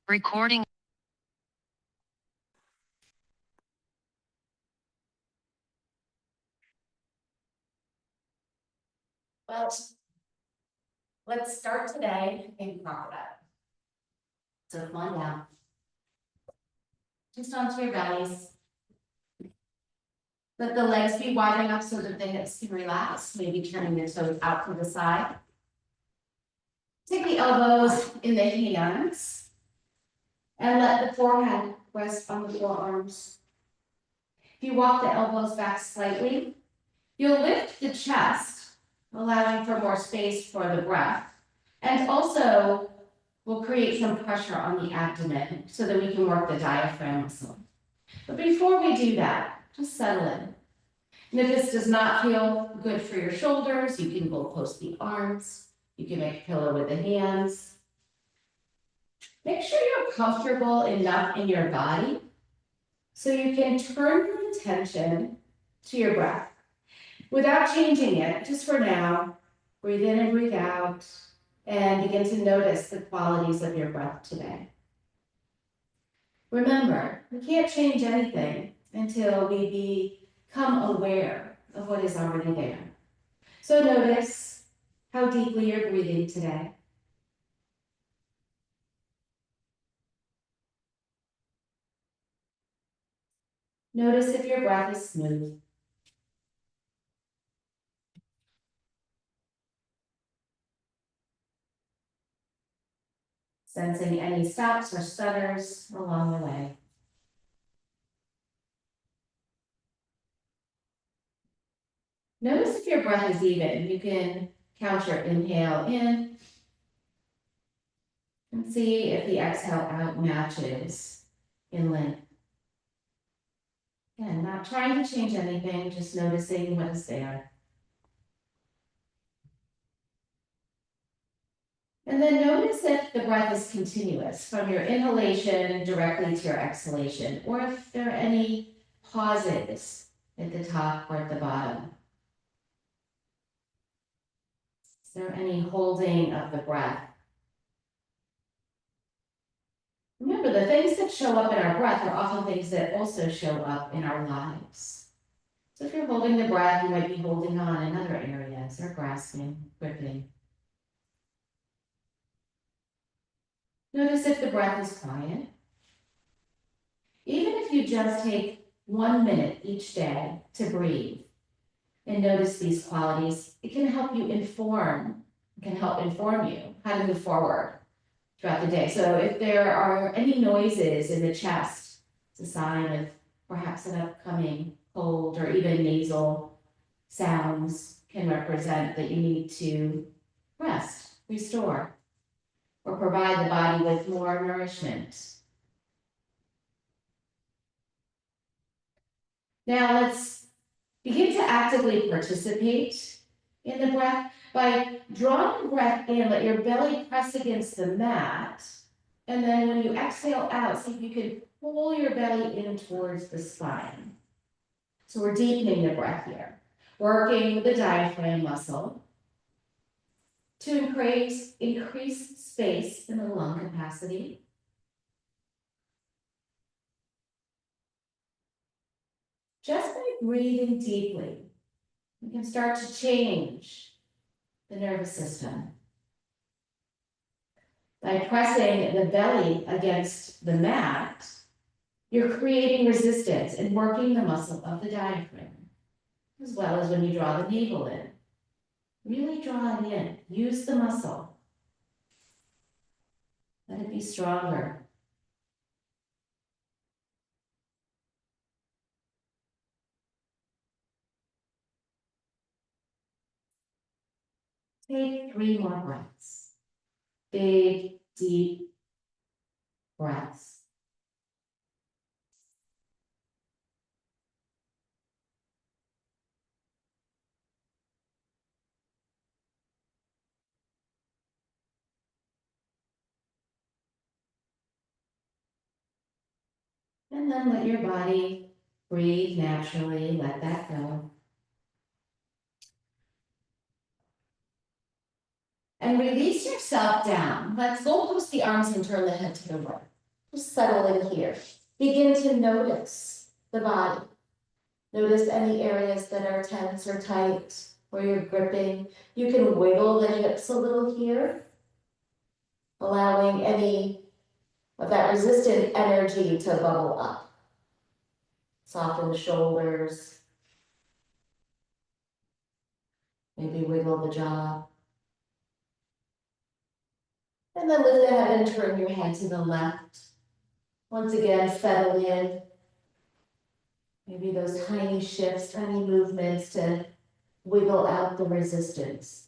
Recording. Well, let's start today in crocodile. So come on down. Just onto your bellies. Let the legs be wide enough so that the hips can relax, maybe turning the toes out to the side. Take the elbows in the hands and let the forehead rest on the forearms. If you walk the elbows back slightly, you'll lift the chest, allowing for more space for the breath, and also we'll create some pressure on the abdomen so that we can work the diaphragm muscle. But before we do that, just settle in. And if this does not feel good for your shoulders, you can go post the arms. You can make a pillow with the hands. Make sure you're comfortable enough in your body so you can turn your attention to your breath. Without changing it, just for now, breathe in and breathe out, and begin to notice the qualities of your breath today. Remember, we can't change anything until we become aware of what is already there. So notice how deeply you're breathing today. Notice if your breath is smooth. Sensing any stops or stutters along the way. Notice if your breath is even. You can count your inhale in and see if the exhale out matches in length. Again, not trying to change anything, just noticing what is there. And then notice if the breath is continuous from your inhalation directly to your exhalation, or if there are any pauses at the top or at the bottom. Is there any holding of the breath? Remember, the things that show up in our breath are often things that also show up in our lives. So if you're holding the breath, you might be holding on in other areas or grasping, gripping. Notice if the breath is quiet. Even if you just take 1 minute each day to breathe and notice these qualities, it can help you inform you how to move forward throughout the day. So if there are any noises in the chest, it's a sign of perhaps an upcoming cold, or even nasal sounds can represent that you need to rest, restore, or provide the body with more nourishment. Now let's begin to actively participate in the breath by drawing the breath in, let your belly press against the mat. And then when you exhale out, see if you can pull your belly in towards the spine. So we're deepening the breath here, working with the diaphragm muscle to increase space in the lung capacity. Just by breathing deeply, we can start to change the nervous system. By pressing the belly against the mat, you're creating resistance and working the muscle of the diaphragm, as well as when you draw the navel in. Really draw it in. Use the muscle. Let it be stronger. Take 3 more breaths. Big, deep breaths. And then let your body breathe naturally. Let that go. And release yourself down. Let's go post the arms and turn the head to the right. Just settle in here. Begin to notice the body. Notice any areas that are tense or tight, where you're gripping. You can wiggle the hips a little here, allowing any of that resistant energy to bubble up. Soften the shoulders. Maybe wiggle the jaw. And then lift the head and turn your head to the left. Once again, settle in. Maybe those tiny shifts, tiny movements to wiggle out the resistance.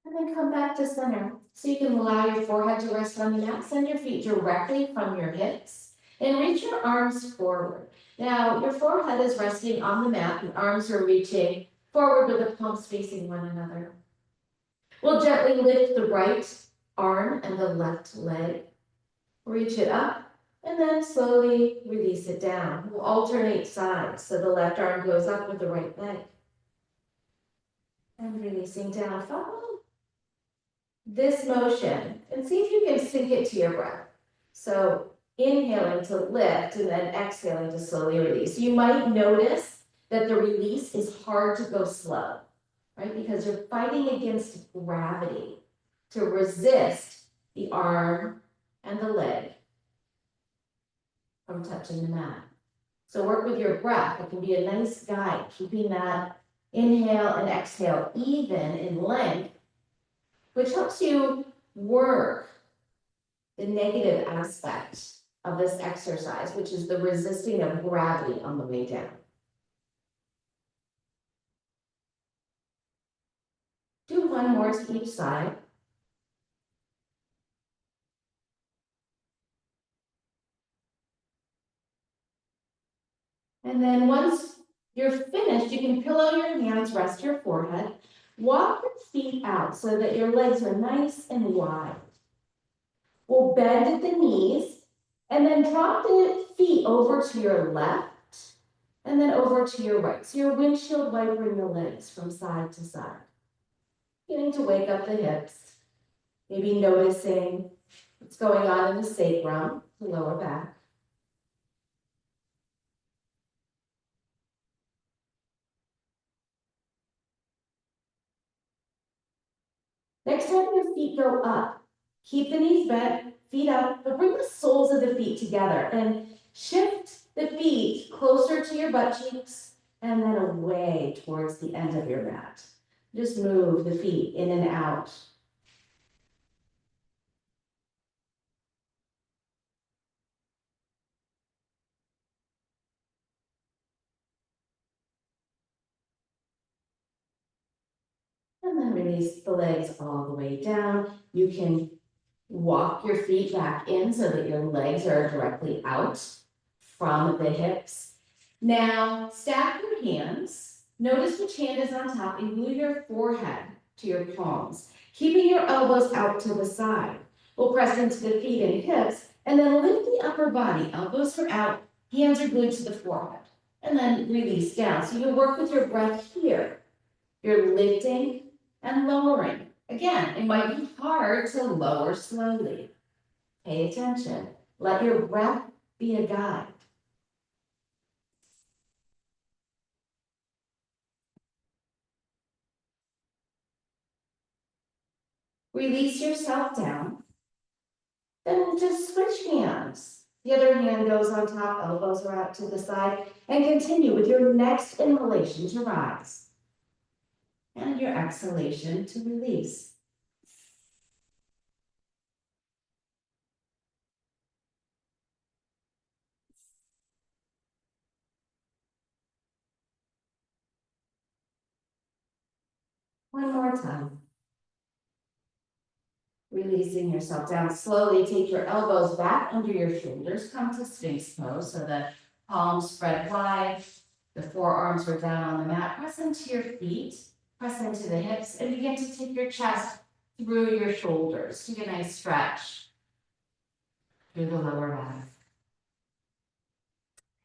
And then come back to center. So you can allow your forehead to rest on the mat. Send your feet directly from your hips and reach your arms forward. Now, your forehead is resting on the mat. The arms are reaching forward with the palms facing one another. We'll gently lift the right arm and the left leg. Reach it up and then slowly release it down. We'll alternate sides. So the left arm goes up with the right leg. And releasing down. Follow this motion and see if you can sync it to your breath. So inhaling to lift and then exhaling to slowly release. You might notice that the release is hard to go slow, right? Because you're fighting against gravity to resist the arm and the leg from touching the mat. So work with your breath. It can be a nice guide, keeping that inhale and exhale even in length, which helps you work the negative aspect of this exercise, which is the resisting of gravity on the way down. Do one more to each side. And then once you're finished, you can pillow your hands, rest your forehead, walk your feet out so that your legs are nice and wide. We'll bend at the knees and then drop the feet over to your left and then over to your right. So you're windshield wipering the legs from side to side. Beginning to wake up the hips, maybe noticing what's going on in the sacrum, the lower back. Next time your feet go up, keep the knees bent, feet up, but bring the soles of the feet together and shift the feet closer to your butt cheeks and then away towards the end of your mat. Just move the feet in and out. And then release the legs all the way down. You can walk your feet back in so that your legs are directly out from the hips. Now, stack your hands. Notice which hand is on top and glue your forehead to your palms, keeping your elbows out to the side. We'll press into the feet and hips, and then lift the upper body. Elbows are out, hands are glued to the forehead, and then release down. So you can work with your breath here. You're lifting and lowering. Again, it might be hard to lower slowly. Pay attention. Let your breath be a guide. Release yourself down. Then just switch hands. The other hand goes on top, elbows are out to the side, and continue with your next inhalation to rise. And your exhalation to release. One more time. Releasing yourself down. Slowly take your elbows back under your shoulders. Come to Sphinx pose. So the palms spread wide. The forearms are down on the mat. Press into your feet. Press into the hips. And begin to take your chest through your shoulders. Take a nice stretch through the lower back.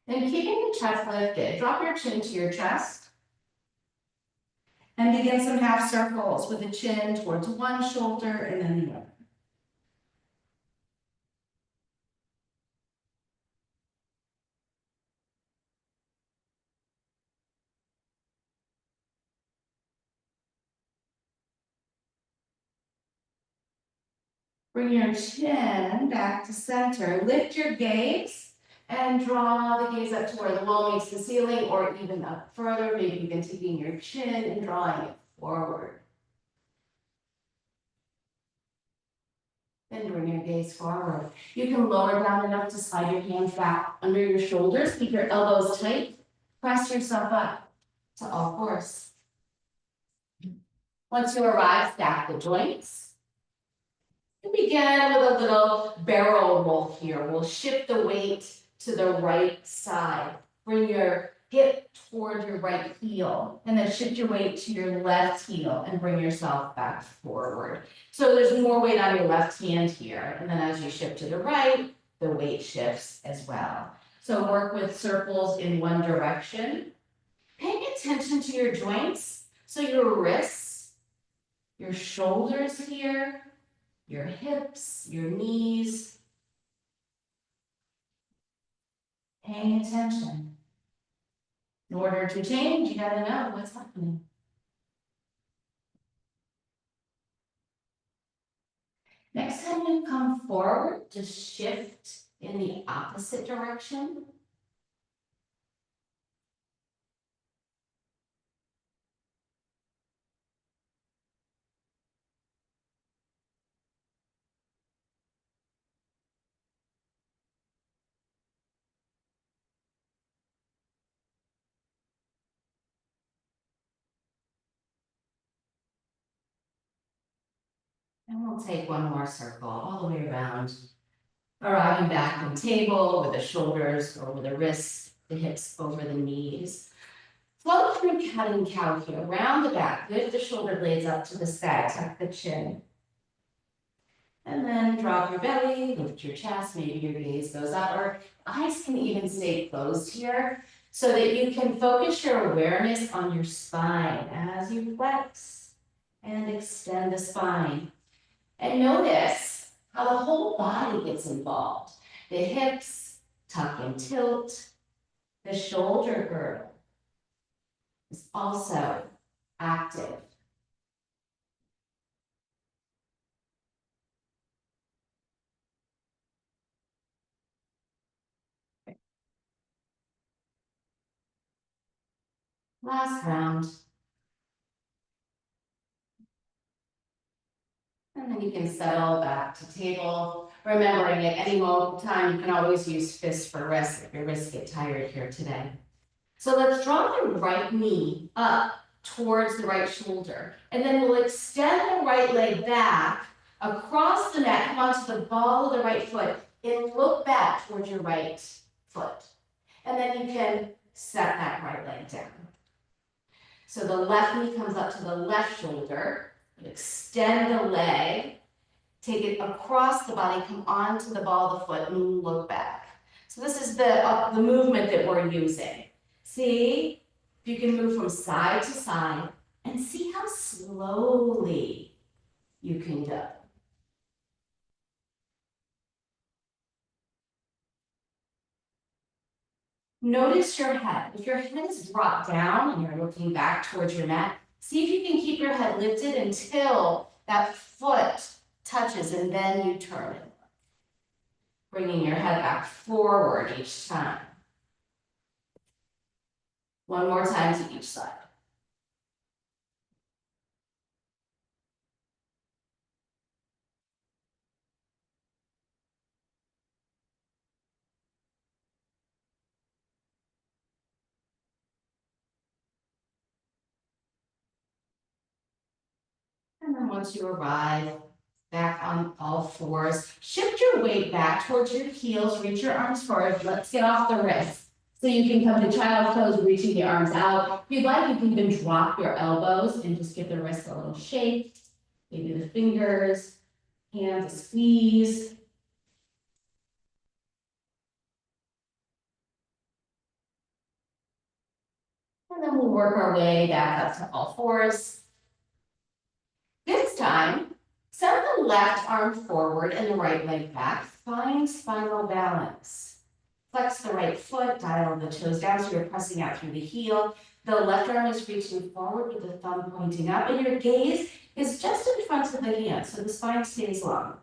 And keeping the chest lifted, drop your chin to your chest. And begin some half circles with the chin towards one shoulder and then the other. Bring your chin back to center. Lift your gaze and draw the gaze up to where the wall meets the ceiling or even up further, maybe even taking your chin and drawing it forward. Then bring your gaze forward. You can lower down enough to slide your hands back under your shoulders. Keep your elbows tight. Press yourself up to all fours. Once you arrive, stack the joints. And begin with a little barrel roll here. We'll shift the weight to the right side. Bring your hip toward your right heel, and then shift your weight to your left heel and bring yourself back forward. So there's more weight on your left hand here, and then as you shift to the right, the weight shifts as well. So work with circles in one direction. Paying attention to your joints, so your wrists, your shoulders here, your hips, your knees. Paying attention. In order to change, you gotta know what's happening. Next time you come forward, just shift in the opposite direction. And we'll take one more circle all the way around. Arriving back on table with the shoulders over the wrists, the hips over the knees. Flow through cat and cow here, round the back, lift the shoulder blades up to the sky, tuck the chin. And then drop your belly, lift your chest, maybe your gaze goes up, or eyes can even stay closed here so that you can focus your awareness on your spine as you flex and extend the spine. And notice how the whole body gets involved. The hips tuck and tilt. The shoulder girdle is also active. Last round. And then you can settle back to table, remembering at any time you can always use fists for rest if your wrists get tired here today. So let's draw the right knee up towards the right shoulder, and then we'll extend the right leg back across the mat, come onto the ball of the right foot, and look back towards your right foot. And then you can set that right leg down. So the left knee comes up to the left shoulder. Extend the leg, take it across the body, come onto the ball of the foot, and look back. So this is the movement that we're using. See if you can move from side to side and see how slowly you can go. Notice your head. If your head is dropped down and you're looking back towards your mat, see if you can keep your head lifted until that foot touches and then you turn it. Bringing your head back forward each time. One more time to each side. And then once you arrive back on all fours, shift your weight back towards your heels, reach your arms forward. Let's get off the wrists. So you can come to child's pose, reaching the arms out. If you'd like, you can even drop your elbows and just give the wrists a little shake. Maybe the fingers, hands a squeeze. And then we'll work our way back up to all fours. This time, send the left arm forward and the right leg back. Find spinal balance. Flex the right foot, dial the toes down so you're pressing out through the heel. The left arm is reaching forward with the thumb pointing up, and your gaze is just in front of the hand, so the spine stays long.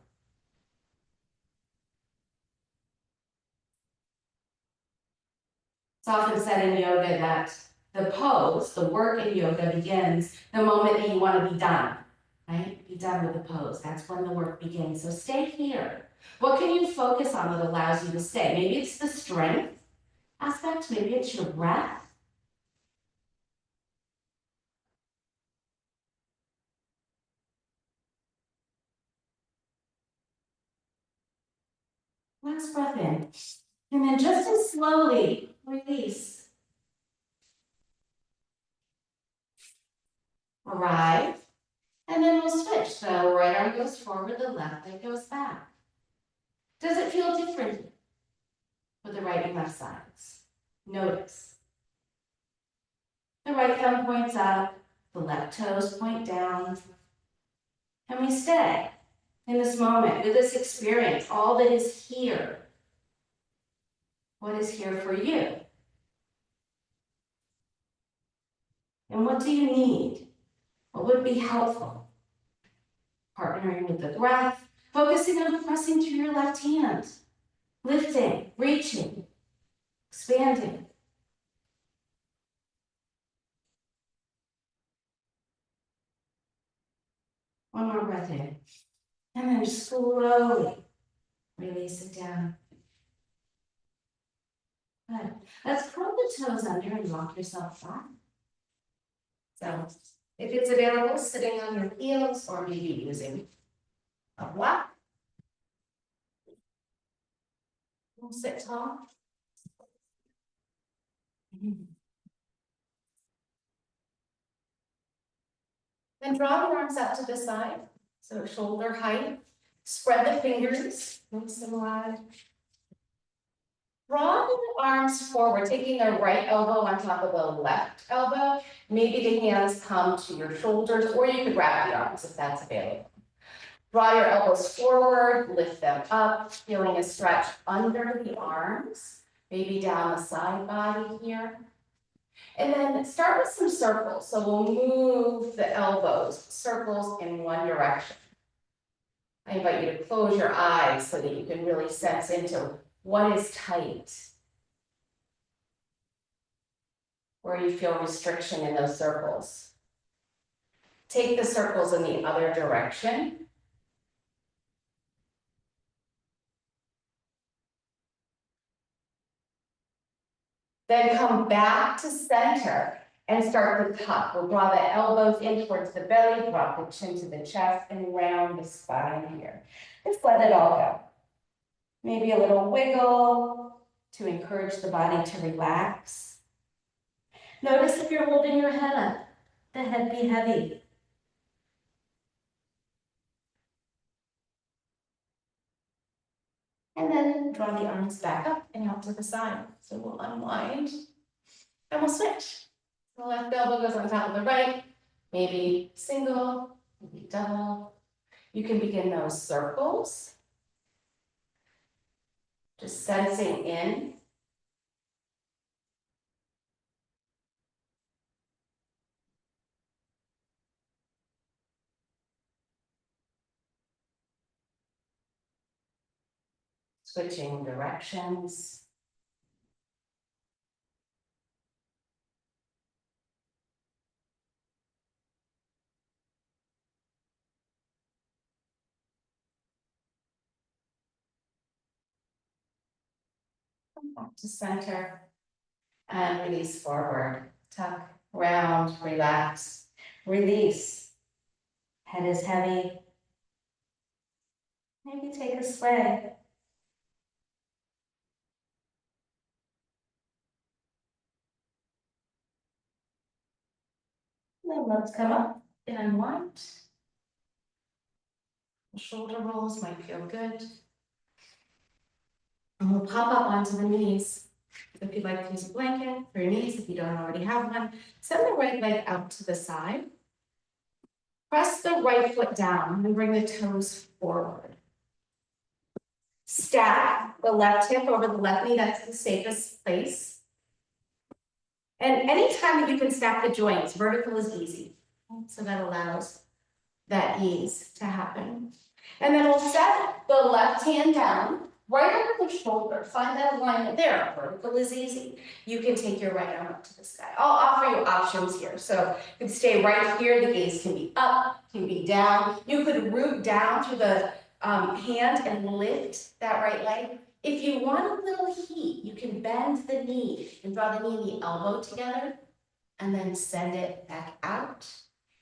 It's often said in yoga that the pose, the work in yoga begins the moment that you want to be done, right? Be done with the pose. That's when the work begins. So stay here. What can you focus on that allows you to stay? Maybe it's the strength aspect, maybe it's your breath. Last breath in. And then just as slowly release. Arrive. And then we'll switch. The right arm goes forward, the left leg goes back. Does it feel different with the right and left sides? Notice. The right thumb points up, the left toes point down. And we stay in this moment, with this experience, all that is here. What is here for you? And what do you need? What would be helpful? Partnering with the breath, focusing on pressing through your left hand, lifting, reaching, expanding. One more breath in. And then slowly release it down. Good. Let's curl the toes under and rock yourself back. So if it's available, sitting on your heels or maybe using a block. We'll sit tall. Then draw the arms out to the side, so shoulder height. Spread the fingers, nice and wide. Draw the arms forward, taking the right elbow on top of the left elbow. Maybe the hands come to your shoulders, or you could wrap the arms if that's available. Draw your elbows forward, lift them up, feeling a stretch under the arms, maybe down the side body here. And then start with some circles. So we'll move the elbows, circles in one direction. I invite you to close your eyes so that you can really sense into what is tight, where you feel restriction in those circles. Take the circles in the other direction. Then come back to center and start the tuck. We'll draw the elbows in towards the belly, drop the chin to the chest, and round the spine here. Just let it all go. Maybe a little wiggle to encourage the body to relax. Notice if you're holding your head up, the head be heavy. And then draw the arms back up and out to the side. So we'll unwind and we'll switch. The left elbow goes on top of the right, maybe single, maybe double. You can begin those circles. Just sensing in. Switching directions. Back to center and release forward. Tuck, round, relax, release. Head is heavy. Maybe take a sway. Then let's come up and unwind. The shoulder rolls might feel good. And we'll pop up onto the knees. If you'd like to use a blanket for your knees, if you don't already have one, send the right leg out to the side. Press the right foot down and bring the toes forward. Stack the left hip over the left knee, that's the safest place. And anytime that you can stack the joints, vertical is easy. So that allows that ease to happen. And then we'll set the left hand down, right over the shoulder. Find that alignment there. Vertical is easy. You can take your right arm up to the sky. I'll offer you options here. So you can stay right here. The gaze can be up, can be down. You could root down to the hand and lift that right leg. If you want a little heat, you can bend the knee and draw the knee and the elbow together and then send it back out.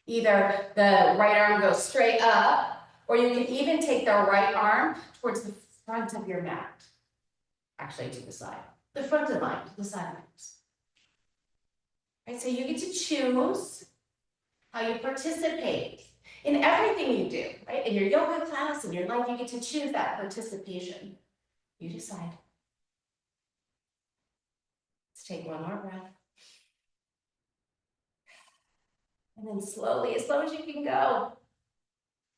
Either the right arm goes straight up, or you can even take the right arm towards the front of your mat. Actually, to the side. The front of the line, to the sidelines. Right, so you get to choose how you participate in everything you do, right? In your yoga class, in your life, you get to choose that participation. You decide. Let's take one more breath. And then slowly, as slow as you can go,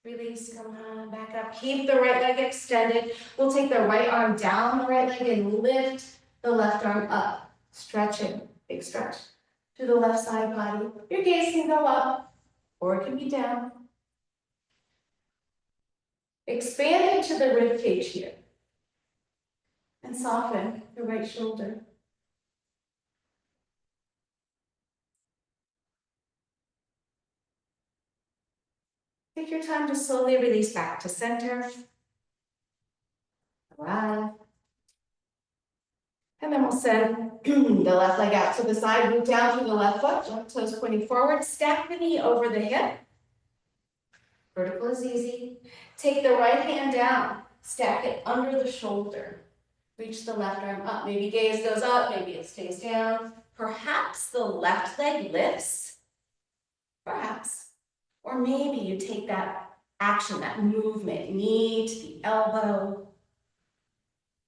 release, come on, back up. Keep the right leg extended. We'll take the right arm down the right leg and lift the left arm up. Stretching, big stretch. To the left side body. Your gaze can go up, or it can be down. Expand into the rib cage here. And soften the right shoulder. Take your time to slowly release back to center. Arrive. And then we'll send the left leg out to the side, root down through the left foot, left toes pointing forward, stack the knee over the hip. Vertical is easy. Take the right hand down, stack it under the shoulder. Reach the left arm up. Maybe gaze goes up, maybe it stays down. Perhaps the left leg lifts. Perhaps. Or maybe you take that action, that movement, knee to the elbow.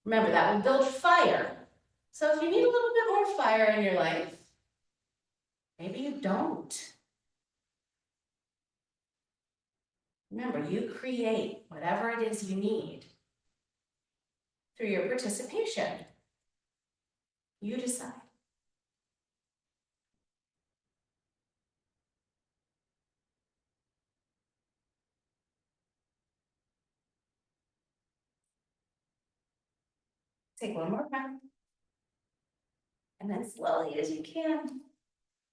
Remember, that will build fire. So if you need a little bit more fire in your life, maybe you don't. Remember, you create whatever it is you need through your participation. You decide. Take one more breath. And then slowly as you can,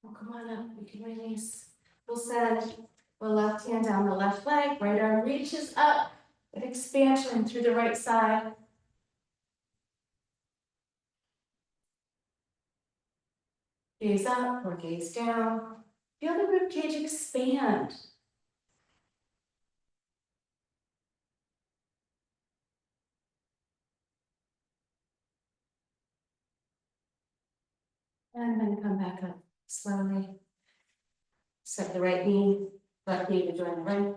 come on up, you can release. We'll send the left hand down the left leg, right arm reaches up, with expansion through the right side. Gaze up or gaze down. Feel the rib cage expand. And then come back up slowly. Set the right knee, left knee to join the right.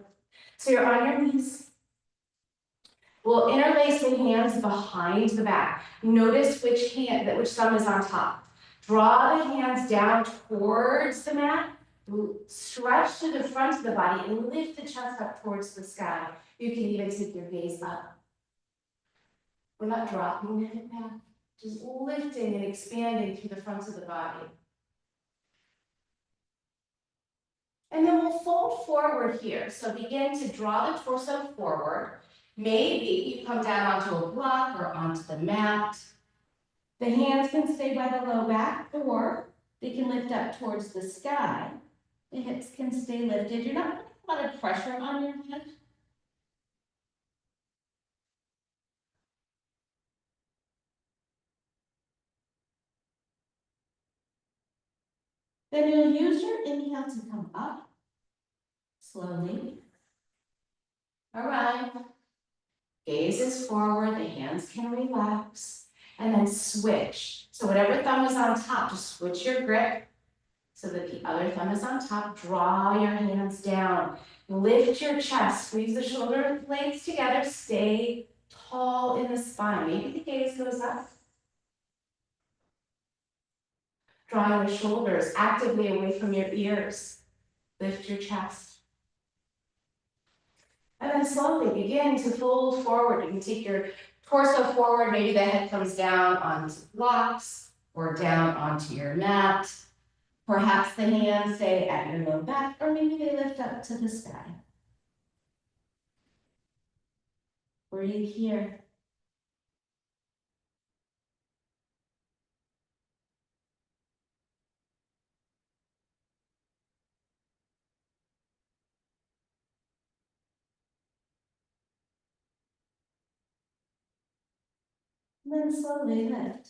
So you're on your knees. We'll interlace the hands behind the back. Notice which thumb is on top. Draw the hands down towards the mat. Stretch to the front of the body and lift the chest up towards the sky. You can even take your gaze up. We're not dropping it back, just lifting and expanding through the front of the body. And then we'll fold forward here. So begin to draw the torso forward. Maybe you come down onto a block or onto the mat. The hands can stay by the low back, or they can lift up towards the sky. The hips can stay lifted. You're not putting a lot of pressure on your head. Then you'll use your inhale to come up slowly. Arrive. Gaze is forward, the hands can relax, and then switch. So whatever thumb is on top, just switch your grip so that the other thumb is on top. Draw your hands down. Lift your chest, squeeze the shoulder blades together, stay tall in the spine. Maybe the gaze goes up. Drawing the shoulders actively away from your ears. Lift your chest. And then slowly begin to fold forward. You can take your torso forward. Maybe the head comes down onto blocks or down onto your mat. Perhaps the hands stay at your low back, or maybe they lift up to the sky. Breathe here. And then slowly lift.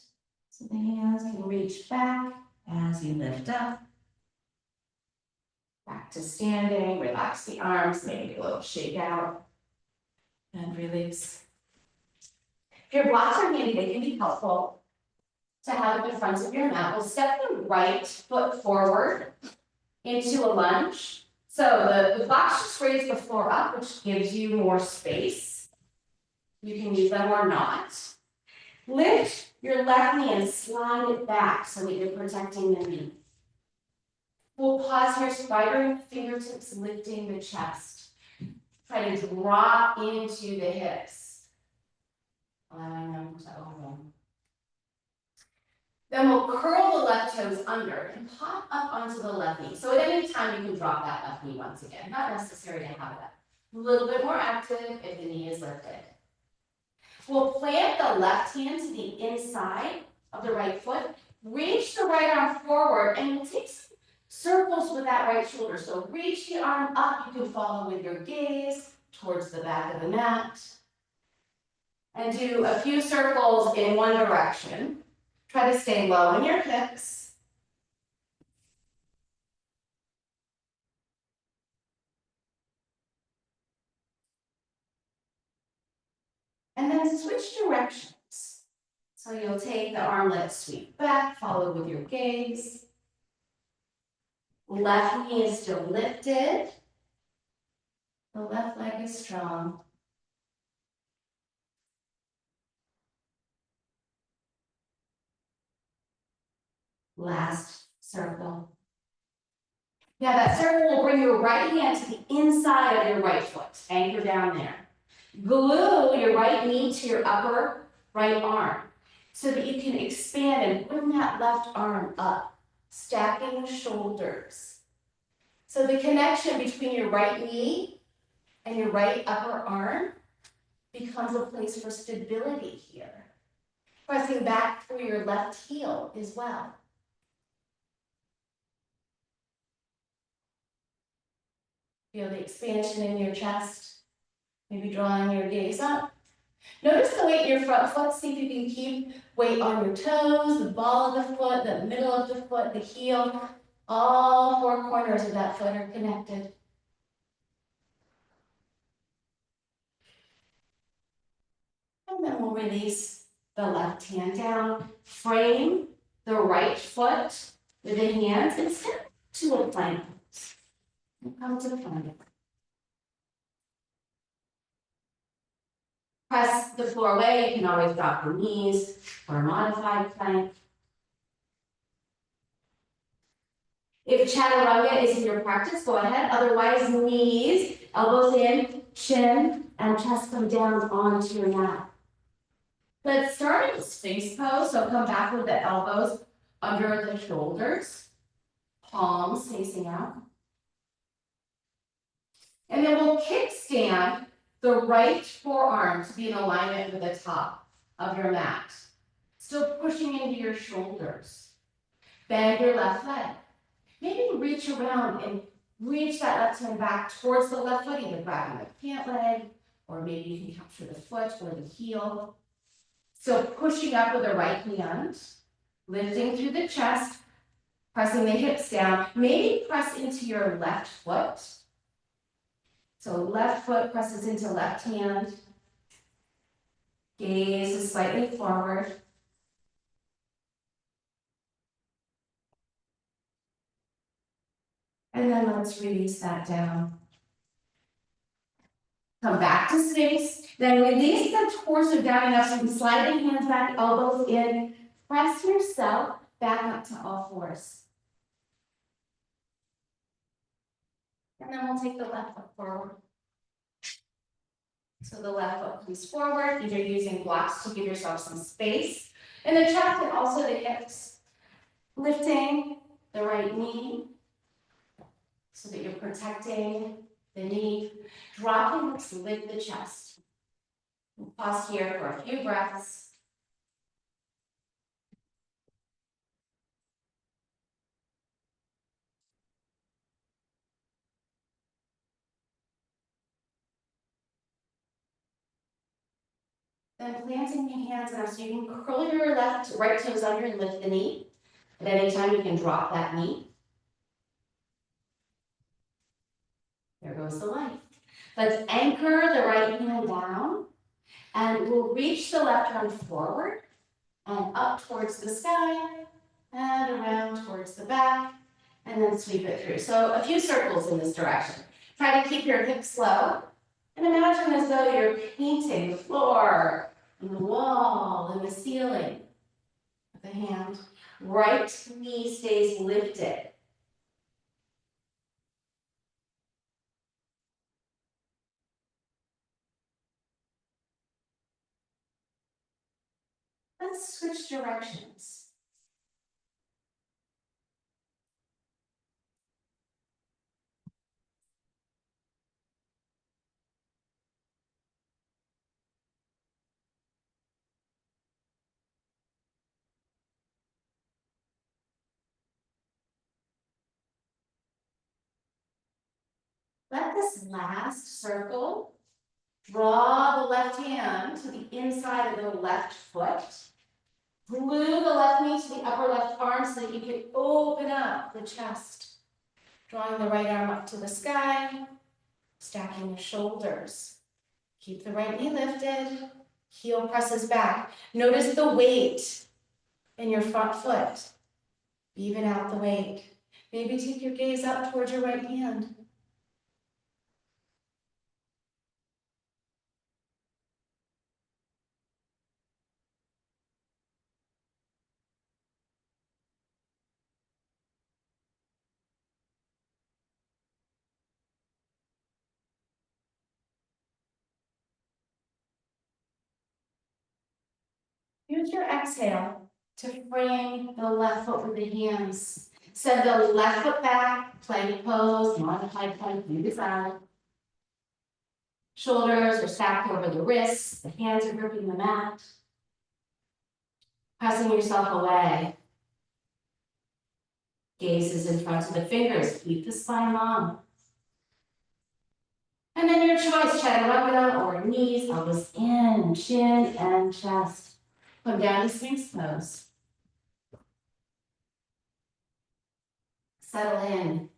So the hands can reach back as you lift up. Back to standing, relax the arms, maybe a little shake out, and release. If your blocks are handy, they can be helpful to have in front of your mat. We'll step the right foot forward into a lunge. So the blocks just raise the floor up, which gives you more space. You can use them or not. Lift your left knee and slide it back so that you're protecting the knee. We'll pause here, spider fingertips lifting the chest. Try to drop into the hips, allowing them to open. Then we'll curl the left toes under and pop up onto the left knee. So at any time you can drop that left knee once again. Not necessary to have it up. A little bit more active if the knee is lifted. We'll plant the left hand to the inside of the right foot. Reach the right arm forward and we'll take some circles with that right shoulder. So reach the arm up. You can follow with your gaze towards the back of the mat. And do a few circles in one direction. Try to stay low in your hips. And then switch directions. So you'll take the armlet sweep back, follow with your gaze. Left knee is still lifted. The left leg is strong. Last circle. Now that circle will bring your right hand to the inside of your right foot. Anchor down there. Glue your right knee to your upper right arm so that you can expand and bring that left arm up, stacking the shoulders. So the connection between your right knee and your right upper arm becomes a place for stability here. Pressing back through your left heel as well. Feel the expansion in your chest. Maybe drawing your gaze up. Notice the weight in your front foot. See if you can keep weight on your toes, the ball of the foot, the middle of the foot, the heel. All four corners of that foot are connected. And then we'll release the left hand down. Frame the right foot with the hands and step to a plank. And come to the plank. Press the floor away. You can always drop your knees for a modified plank. If chaturanga is in your practice, go ahead. Otherwise, knees, elbows in, chin, and chest come down onto your mat. Let's start in space pose. So come back with the elbows under the shoulders, palms facing out. And then we'll kickstand the right forearm to be in alignment with the top of your mat. Still pushing into your shoulders. Bend your left leg. Maybe reach around and reach that left hand back towards the left foot, either grabbing the pant leg, or maybe you can capture the foot or the heel. So pushing up with the right hand, lifting through the chest, pressing the hips down. Maybe press into your left foot. So left foot presses into left hand. Gaze is slightly forward. And then let's release that down. Come back to space. Then release the torso down enough so you can slide the hands back, elbows in. Press yourself back up to all fours. And then we'll take the left foot forward. So the left foot comes forward, either using blocks to give yourself some space. And the chest and also the hips. Lifting the right knee so that you're protecting the knee. Dropping hips, lift the chest. We'll pause here for a few breaths. Then planting your hands out so you can curl your right toes under and lift the knee. At any time you can drop that knee. There goes the light. Let's anchor the right hand down and we'll reach the left arm forward and up towards the sky and around towards the back and then sweep it through. So a few circles in this direction. Try to keep your hips low and imagine as though you're painting the floor and the wall and the ceiling with the hand. Right knee stays lifted. Let's switch directions. Let this last circle draw the left hand to the inside of the left foot. Glue the left knee to the upper left arm so that you can open up the chest. Drawing the right arm up to the sky, stacking the shoulders. Keep the right knee lifted, heel presses back. Notice the weight in your front foot. Even out the weight. Maybe take your gaze up towards your right hand. Use your exhale to frame the left foot with the hands. Send the left foot back, plank pose, modified plank, you decide. Shoulders are stacked over the wrists, the hands are gripping the mat. Pressing yourself away. Gaze is in front of the fingers, keep the spine long. And then your choice, chaturanga or knees, elbows in, chin and chest. Come down to Sphinx pose. Settle in,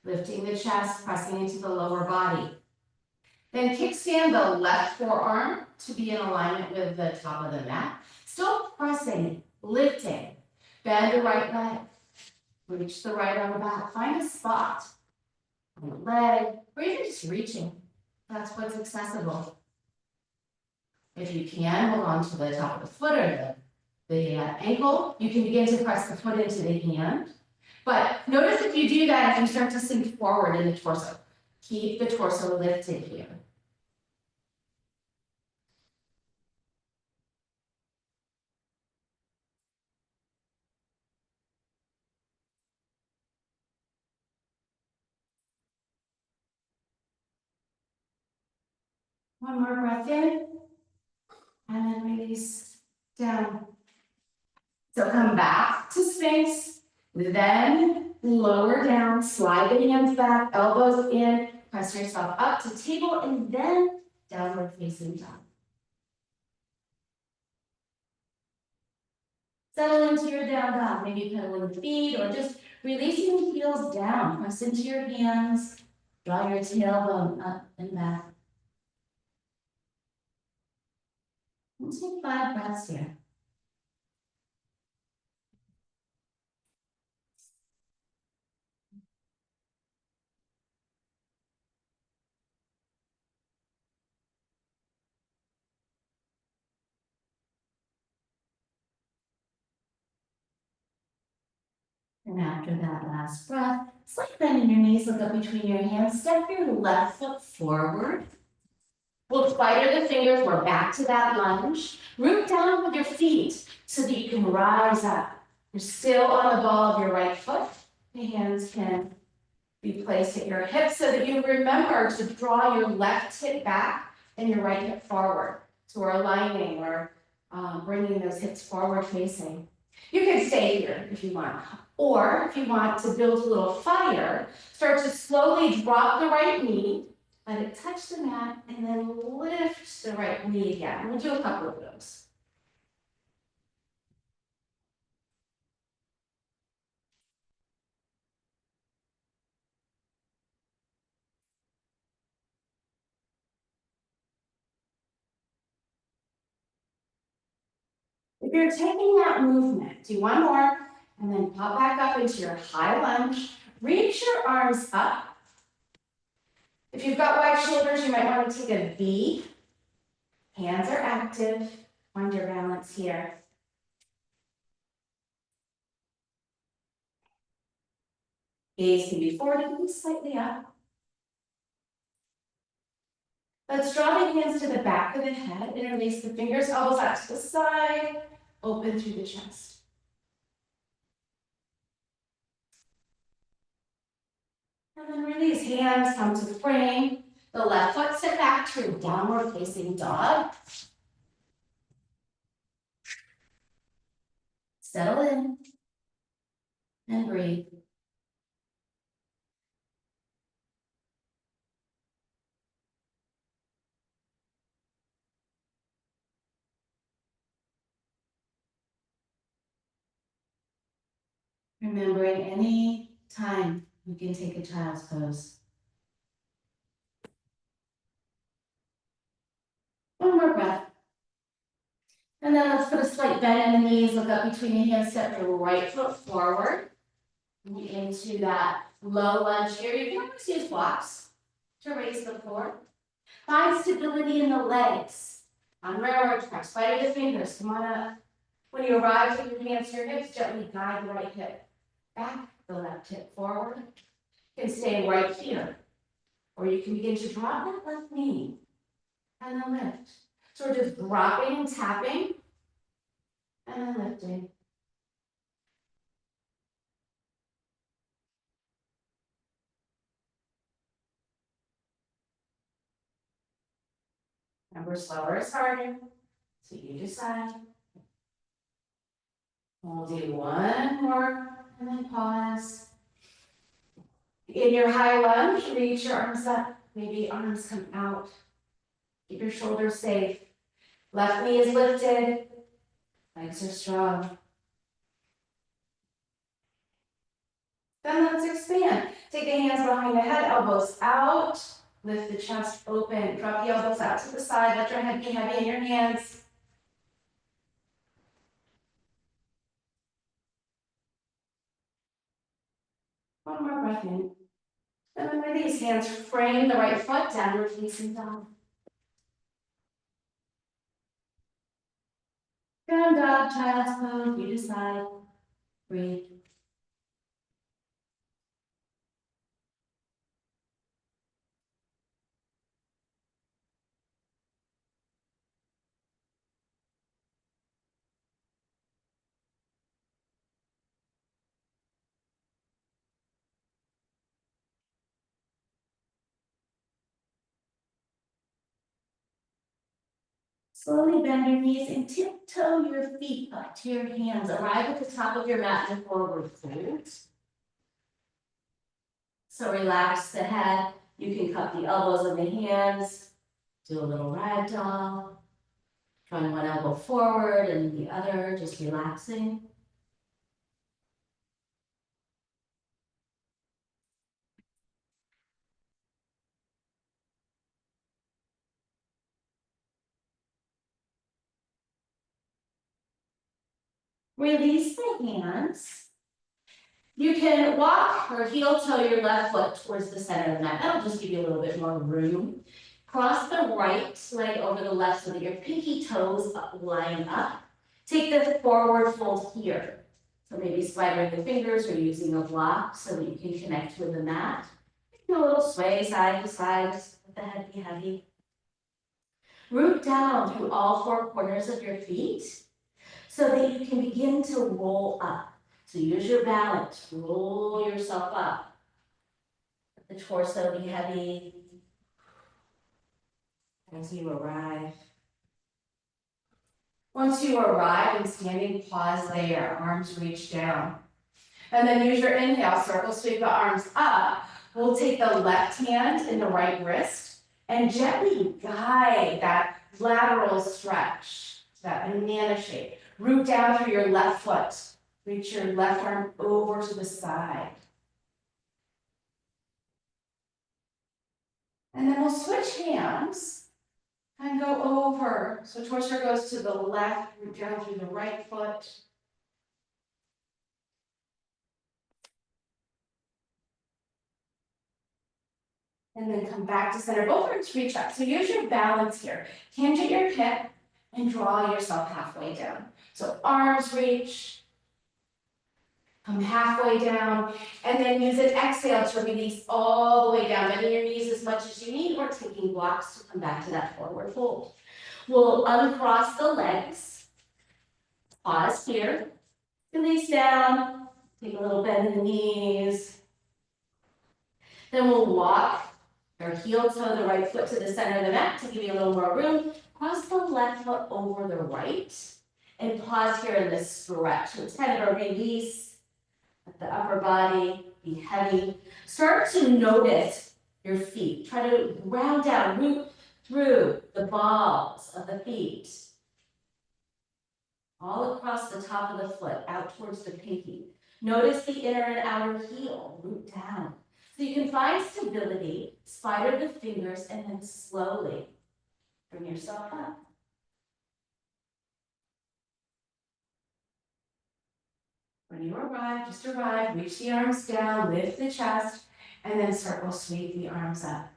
lifting the chest, pressing into the lower body. Then kickstand the left forearm to be in alignment with the top of the mat. Still pressing, lifting. Bend the right leg. Reach the right arm back. Find a spot on the leg, or even just reaching. That's what's accessible. If you can, hold on to the top of the foot or the ankle. You can begin to press the foot into the hand. But notice if you do that, if you start to sink forward in the torso, keep the torso lifted here. One more breath in, and then release down. So come back to Sphinx, then lower down, slide the hands back, elbows in, press yourself up to table, and then downward facing dog. Settle into your down dog, maybe pedaling the feet or just releasing the heels down. Press into your hands, draw your tailbone up and back. We'll take 5 breaths here. And after that last breath, slight bend in your knees, look up between your hands, step your left foot forward. We'll spider the fingers, we're back to that lunge. Root down with your feet so that you can rise up. You're still on the ball of your right foot. The hands can be placed at your hips so that you remember to draw your left hip back and your right hip forward. So we're aligning, we're bringing those hips forward facing. You can stay here if you want. Or if you want to build a little fire, start to slowly drop the right knee, let it touch the mat, and then lift the right knee again. We'll do a couple of those. If you're taking that movement, do one more, and then pop back up into your high lunge. Reach your arms up. If you've got wide shoulders, you might want to take a V. Hands are active. Find your balance here. Gaze can be forward and slightly up. Let's draw the hands to the back of the head. Interlace the fingers, elbows out to the side. Open through the chest. And then release. Hands come to frame. The left foot sit back to downward facing dog. Settle in and breathe. Remembering any time you can take a child's pose. One more breath. And then let's put a slight bend in the knees, look up between your hands, step your right foot forward. Into that low lunge here. You can always use blocks to raise the floor. Find stability in the legs. On railroad tracks, spider the fingers, come on up. When you arrive, take your hands to your hips, gently guide the right hip back, the left hip forward. You can stay right here. Or you can begin to drop that left knee and then lift. So we're just dropping and tapping and then lifting. Remember, slower is harder, so you decide. We'll do one more and then pause. In your high lunge, reach your arms up. Maybe arms come out. Keep your shoulders safe. Left knee is lifted. Legs are strong. Then let's expand. Take the hands behind the head, elbows out. Lift the chest open. Drop the elbows out to the side. Let your head be heavy in your hands. One more breath in. And then release. Hands frame the right foot, downward facing dog. Down dog, child's pose. You decide. Breathe. Slowly bend your knees and tiptoe your feet up to your hands. Arrive at the top of your mat and forward fold. So relax the head. You can cup the elbows and the hands. Do a little ragdoll. Drawing one elbow forward and the other, just relaxing. Release the hands. You can walk or heel toe your left foot towards the center of the mat. That'll just give you a little bit more room. Cross the right leg over the left so that your pinky toes line up. Take the forward fold here. So maybe sliding the fingers or using a block so that you can connect with the mat. Do a little sway side to side, just let the head be heavy. Root down through all four corners of your feet so that you can begin to roll up. So use your balance, roll yourself up. Let the torso be heavy as you arrive. Once you arrive in standing, pause there, arms reach down. And then use your inhale, circle, sweep the arms up. We'll take the left hand in the right wrist and gently guide that lateral stretch, that banana shape. Root down through your left foot. Reach your left arm over to the side. And then we'll switch hands and go over. So torso goes to the left, root down through the right foot. And then come back to center, over and reach up. So use your balance here. Hinge at your hip and draw yourself halfway down. So arms reach, come halfway down, and then use an exhale to release all the way down, bending your knees as much as you need, or taking blocks to come back to that forward fold. We'll uncross the legs, pause here, release down, take a little bend in the knees. Then we'll walk or heel toe the right foot to the center of the mat to give you a little more room. Cross the left foot over the right and pause here in this stretch. So it's kind of a release. Let the upper body be heavy. Start to notice your feet. Try to round down, root through the balls of the feet. All across the top of the foot, out towards the pinky. Notice the inner and outer heel, root down. So you can find stability, spider the fingers, and then slowly bring yourself up. When you arrive, just arrive, reach the arms down, lift the chest, and then circle sweep the arms up.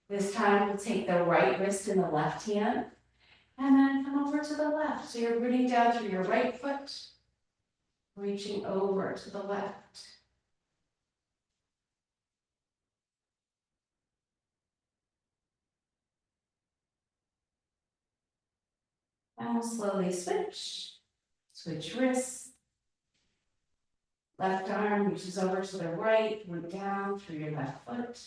This time we'll take the right wrist in the left hand, and then come over to the left. So you're rooting down through your right foot, reaching over to the left. And we'll slowly switch. Switch wrists. Left arm reaches over to the right, root down through your left foot.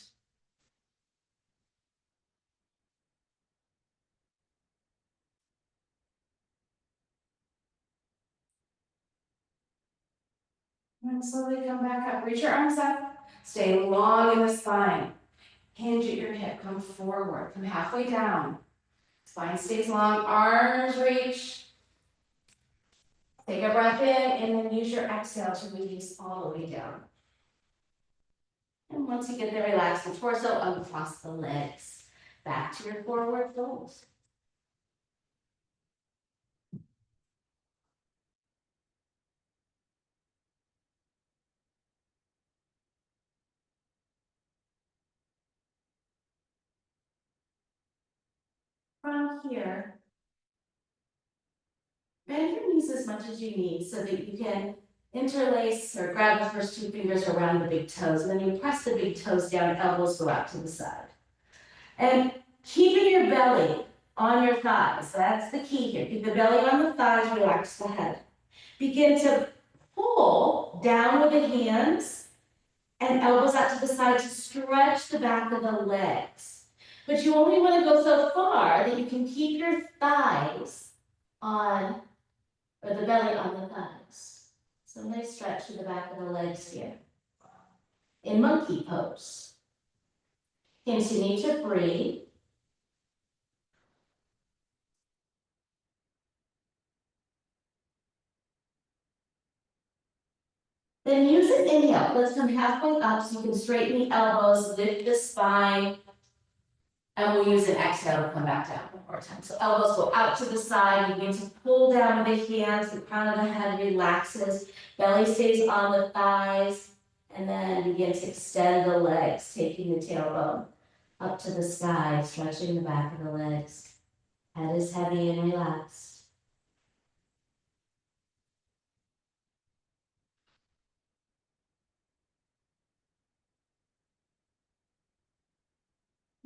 And then slowly come back up. Reach your arms up. Stay long in the spine. Hinge at your hip. Come forward. Come halfway down. Spine stays long. Arms reach. Take a breath in and then use your exhale to release all the way down. And once you get there, relax the torso, uncross the legs. Back to your forward fold. From here, bend your knees as much as you need so that you can interlace or grab the first two fingers around the big toes, and then you press the big toes down, elbows go out to the side. And keeping your belly on your thighs, that's the key here. Keep the belly on the thighs, relax the head. Begin to pull down with the hands and elbows out to the side to stretch the back of the legs. But you only want to go so far that you can keep your thighs on, or the belly on the thighs. So nice stretch to the back of the legs here. In monkey pose. Continue to breathe. Then use an inhale. Let's come halfway up so you can straighten the elbows, lift the spine, and we'll use an exhale to come back down one more time. So elbows go out to the side, begin to pull down with the hands, the crown of the head relaxes, belly stays on the thighs, and then begin to extend the legs, taking the tailbone up to the sky, stretching the back of the legs. Head is heavy and relaxed.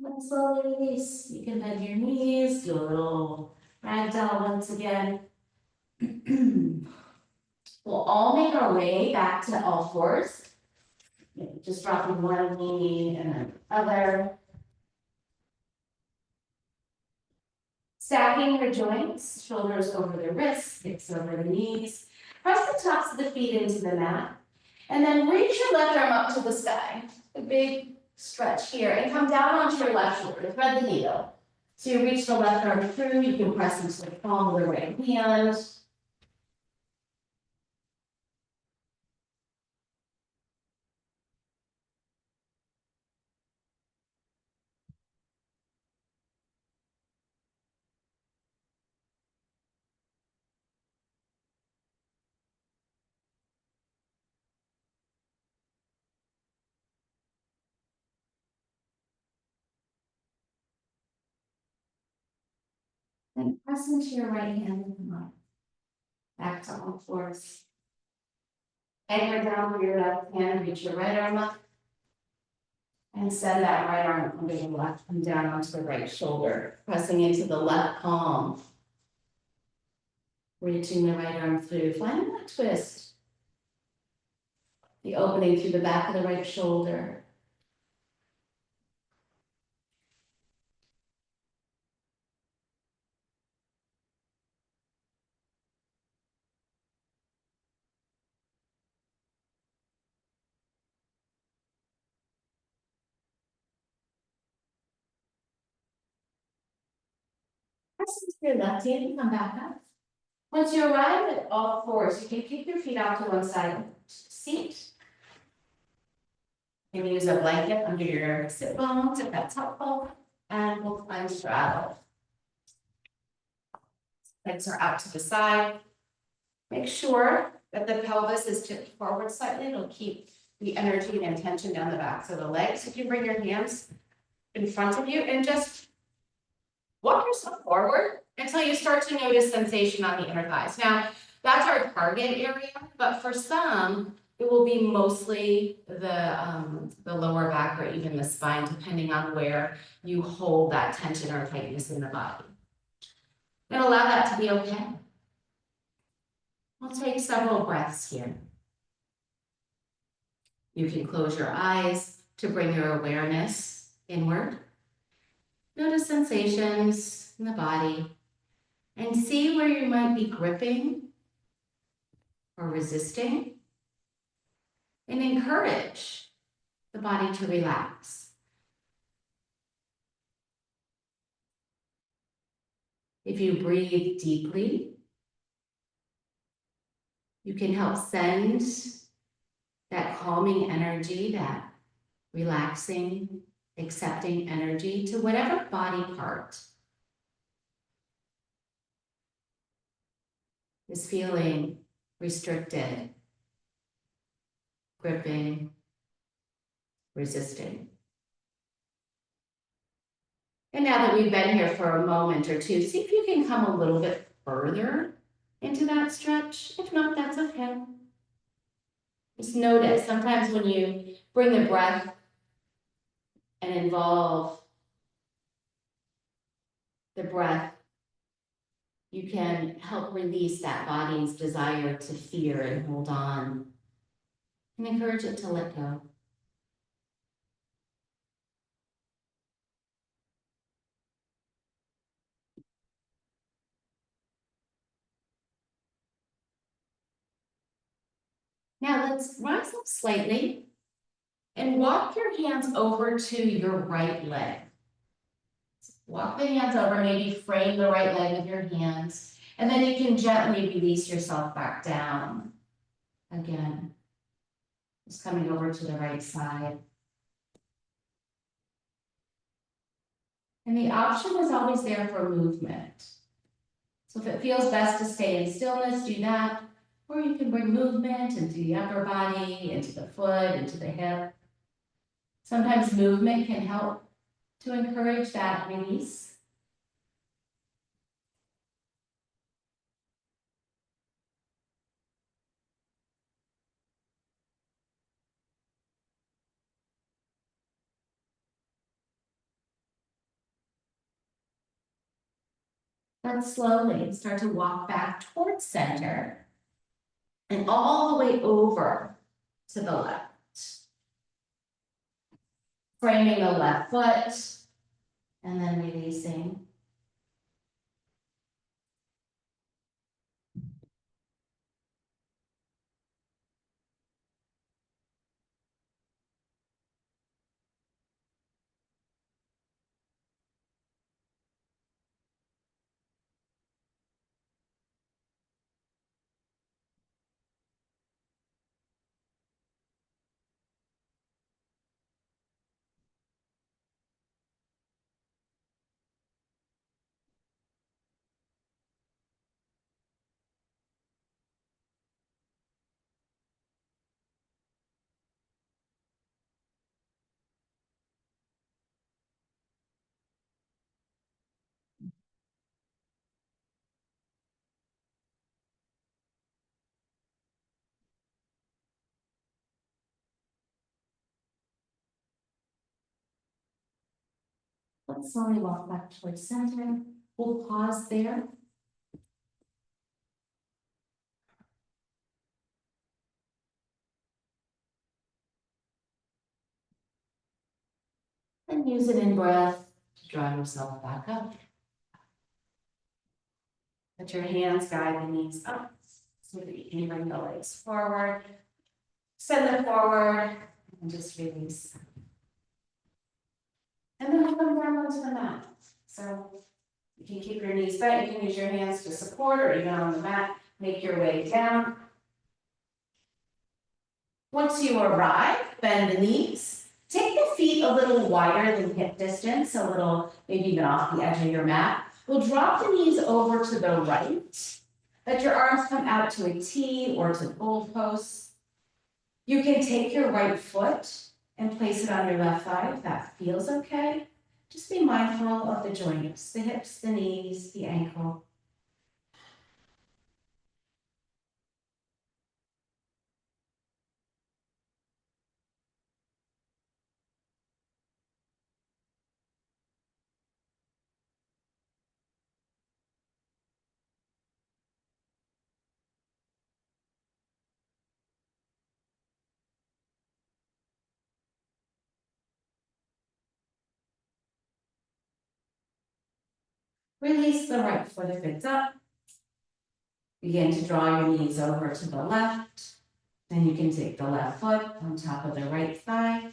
And slowly release. You can bend your knees, do a little ragdoll once again. We'll all make our way back to all fours. Just dropping one knee and then other. Stacking your joints, shoulders over the wrists, hips over the knees. Press the tops of the feet into the mat. And then reach your left arm up to the sky. A big stretch here. And come down onto your left shoulder. Thread the needle. So you reach the left arm through. You can press into the palm of the right hand. And press into your right hand and come up. Back to all fours. Anchor down with your left hand, reach your right arm up. And send that right arm under the left and down onto the right shoulder, pressing into the left palm. Reaching the right arm through, finding that twist. The opening through the back of the right shoulder. Press into your left hand and come back up. Once you arrive at all fours, you can kick your feet out to one side, seat. You can use a blanket under your sit bones if that's helpful, and we'll climb straddle. Legs are out to the side. Make sure that the pelvis is tipped forward slightly. It'll keep the energy and tension down the backs of the legs. You can bring your hands in front of you and just walk yourself forward until you start to notice sensation on the inner thighs. Now, that's our target area, but for some, it will be mostly the lower back or even the spine, depending on where you hold that tension or tightness in the body. And allow that to be okay. We'll take several breaths here. You can close your eyes to bring your awareness inward. Notice sensations in the body and see where you might be gripping or resisting, and encourage the body to relax. If you breathe deeply, you can help send that calming energy, that relaxing, accepting energy to whatever body part is feeling restricted, gripping, resisting. And now that we've been here for a moment or two, see if you can come a little bit further into that stretch. If not, that's okay. Just notice, sometimes when you bring the breath and involve the breath, you can help release that body's desire to fear and hold on, and encourage it to let go. Now let's rise up slightly and walk your hands over to your right leg. Walk the hands over, maybe frame the right leg with your hands, and then you can gently release yourself back down. Again, just coming over to the right side. And the option is always there for movement. So if it feels best to stay in stillness, do that. Or you can bring movement into the upper body, into the foot, into the hip. Sometimes movement can help to encourage that release. But slowly start to walk back towards center and all the way over to the left. Framing the left foot and then releasing. Let's slowly walk back towards center. We'll pause there. And use an in-breath to draw yourself back up. Let your hands guide the knees up so that you can bring the legs forward. Send them forward and just release. And then we'll come down onto the mat. So you can keep your knees bent. You can use your hands to support or even on the mat. Make your way down. Once you arrive, bend the knees. Take the feet a little wider than hip distance, a little maybe even off the edge of your mat. We'll drop the knees over to the right. Let your arms come out to a T or to goalposts. You can take your right foot and place it on your left thigh if that feels okay. Just be mindful of the joints, the hips, the knees, the ankle. Release the right foot if it's up. Begin to draw your knees over to the left. Then you can take the left foot on top of the right thigh.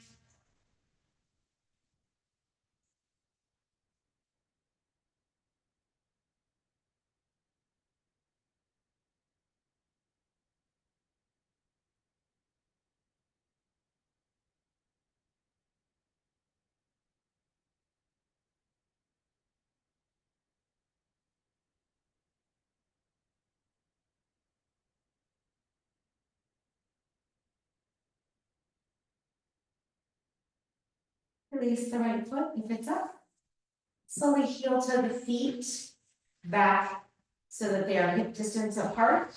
Release the right foot if it's up. Slowly heel to the feet back so that they are hip distance apart.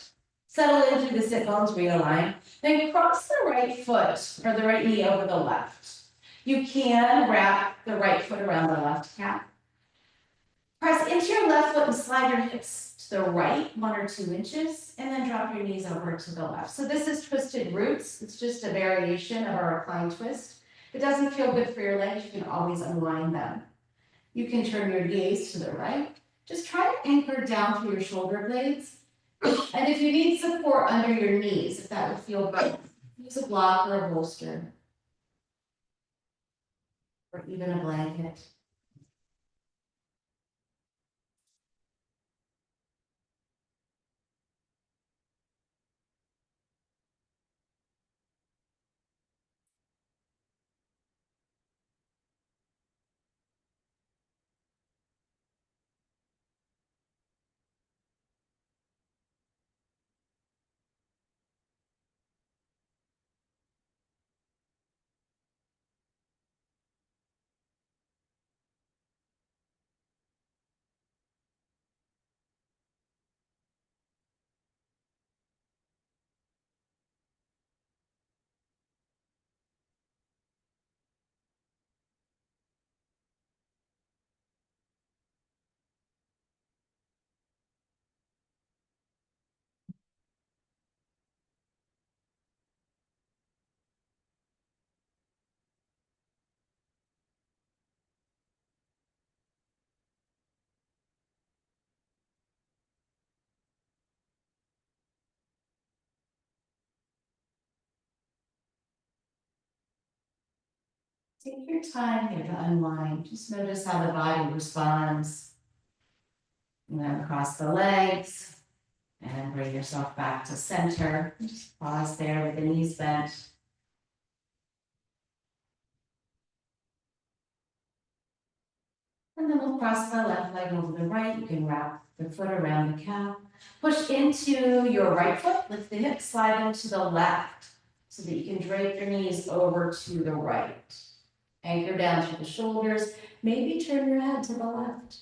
Settle in through the sit bones, realign. Then cross the right foot or the right knee over the left. You can wrap the right foot around the left calf. Press into your left foot and slide your hips to the right 1 or 2 inches, and then drop your knees over to the left. So this is twisted roots. It's just a variation of our reclined twist. If it doesn't feel good for your legs, you can always unwind them. You can turn your gaze to the right. Just try to anchor down through your shoulder blades. And if you need support under your knees, if that would feel good, use a block or a bolster. Or even a blanket. Take your time here to unwind. Just notice how the body responds. And then cross the legs and bring yourself back to center. Just pause there with the knees bent. And then we'll cross the left leg over the right. You can wrap the foot around the calf. Push into your right foot, lift the hips, slide into the left so that you can drape your knees over to the right. Anchor down through the shoulders. Maybe turn your head to the left.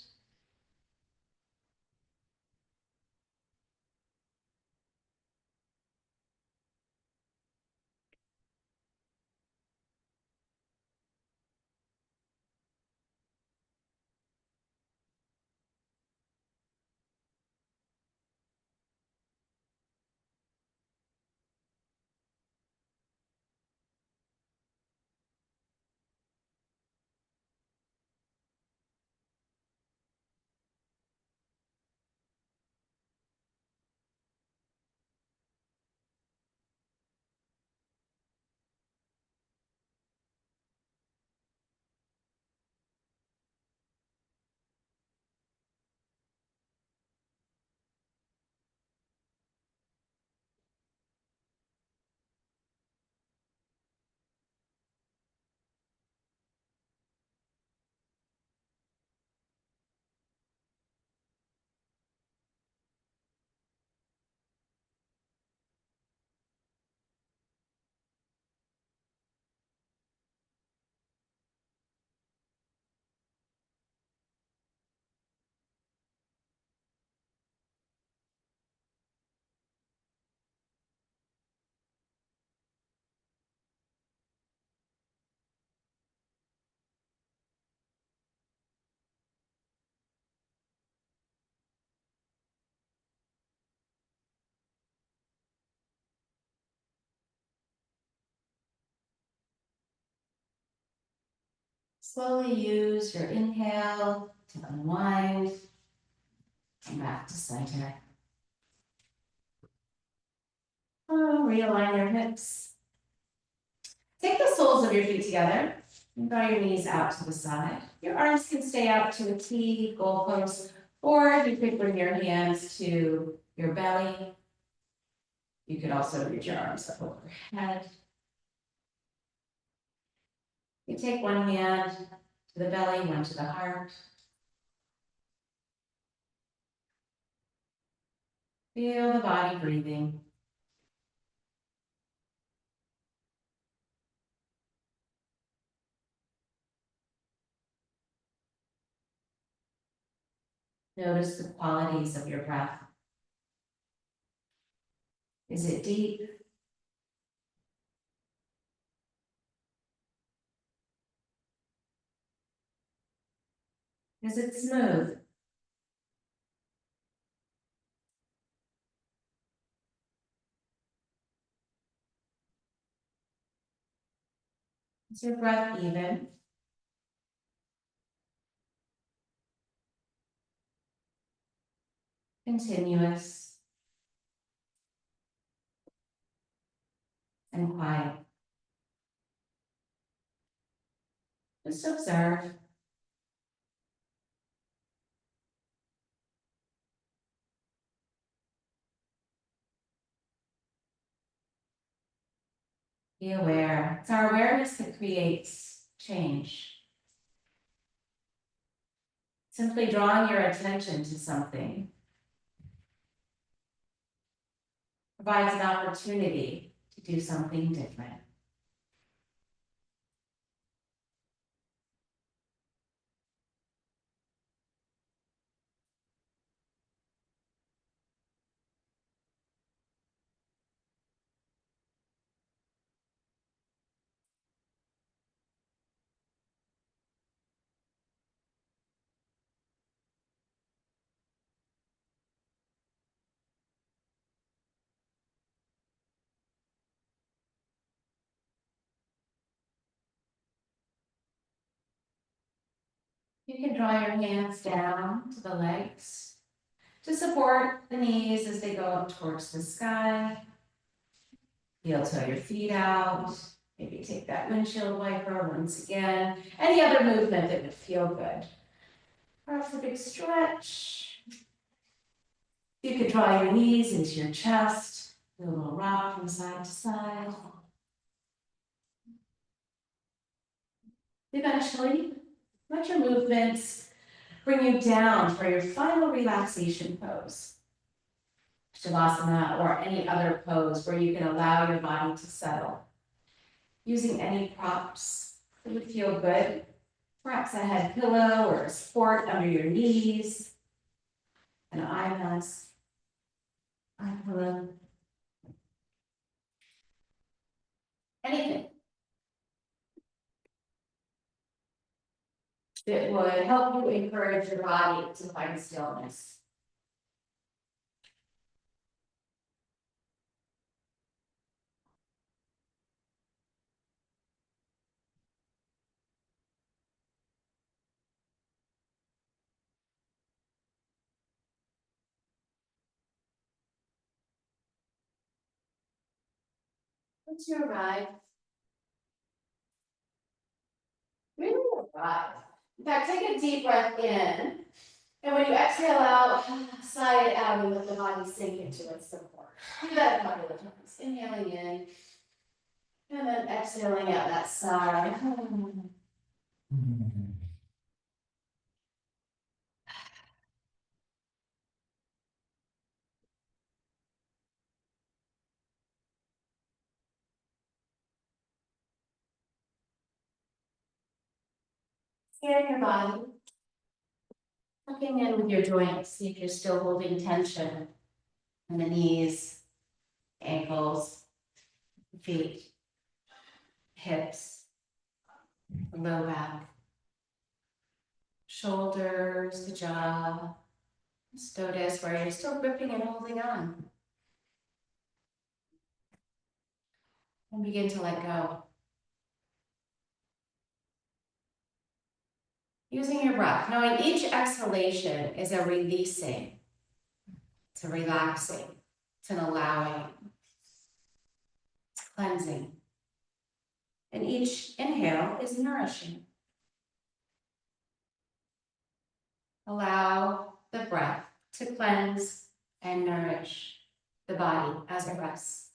Slowly use your inhale to unwind and back to center. Realign your hips. Take the soles of your feet together and draw your knees out to the side. Your arms can stay out to a T, goalpost, or you could bring your hands to your belly. You could also reach your arms up overhead. You take one hand to the belly, one to the heart. Feel the body breathing. Notice the qualities of your breath. Is it deep? Is it smooth? Is your breath even? Continuous and quiet? Just observe. Be aware. It's our awareness that creates change. Simply drawing your attention to something provides an opportunity to do something different. You can draw your hands down to the legs to support the knees as they go up towards the sky. Heel toe your feet out. Maybe take that windshield wiper once again. Any other movement that would feel good. Perhaps a big stretch. You could draw your knees into your chest. Do a little rock from side to side. Eventually, let your movements bring you down for your final relaxation pose. Shavasana or any other pose where you can allow your body to settle. Using any props that would feel good. Perhaps a head pillow or a support under your knees. An eye mask, eye pillow. Anything that would help you encourage your body to find stillness. Once you arrive, really arrive. In fact, take a deep breath in, and when you exhale out, sigh it out and let the body sink into its support. Do that a couple of times. Inhaling in, and then exhaling out that sigh. Scan your body. Checking in with your joints, see if you're still holding tension in the knees, ankles, feet, hips, low back, shoulders, the jaw. Just notice where you're still gripping and holding on. And begin to let go. Using your breath, knowing each exhalation is a releasing, it's a relaxing, it's an allowing, it's cleansing. And each inhale is nourishing. Allow the breath to cleanse and nourish the body as it rests.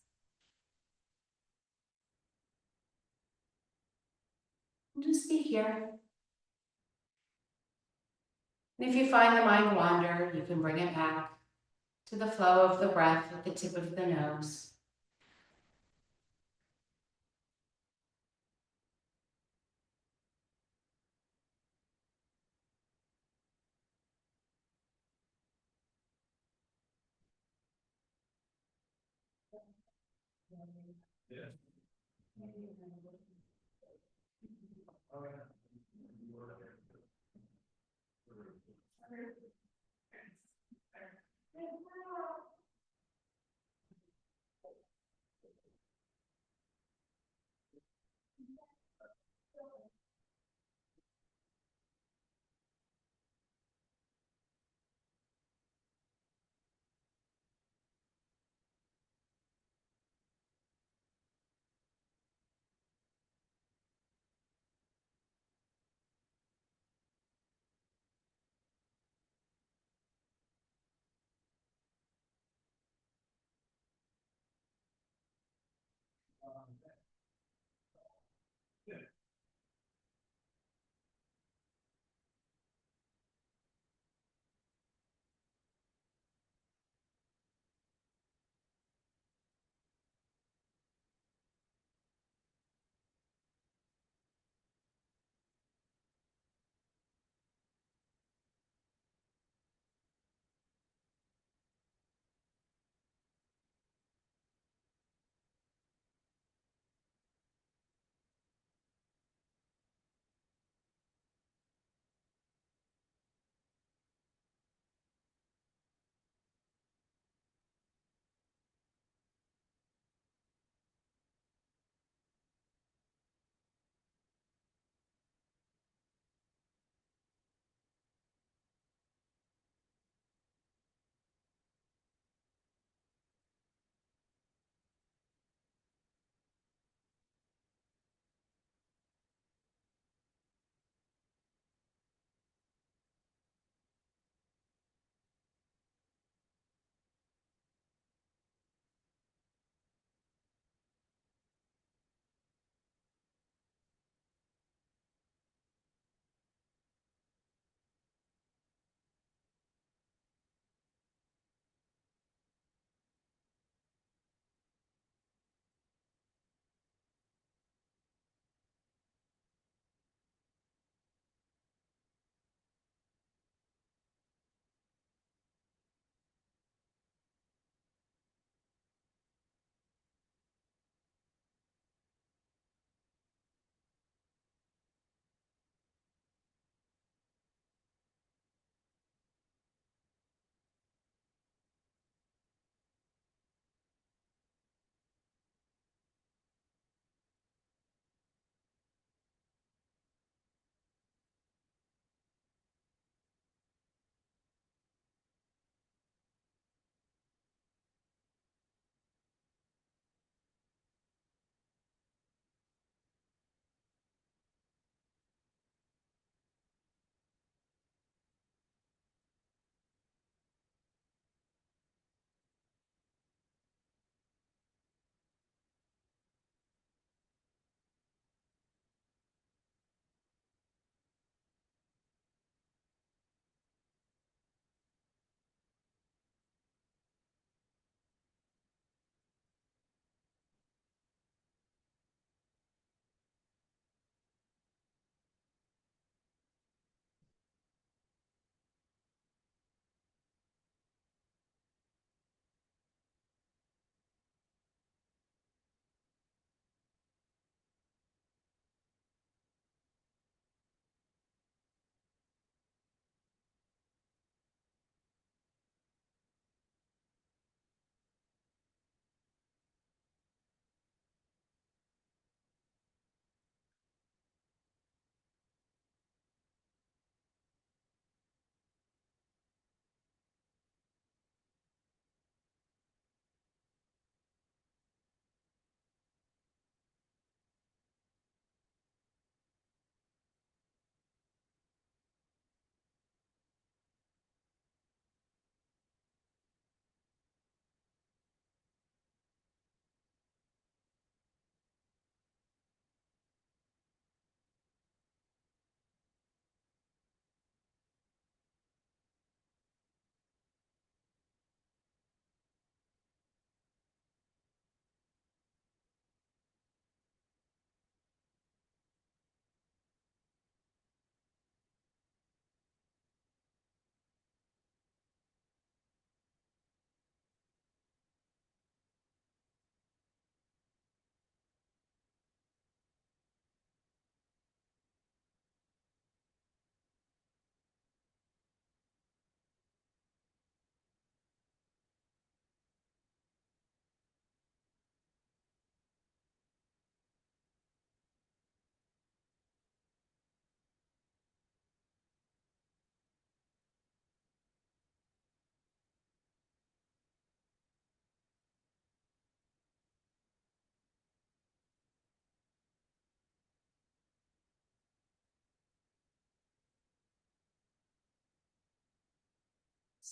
And just be here. And if you find the mind wander, you can bring it back to the flow of the breath at the tip of the nose.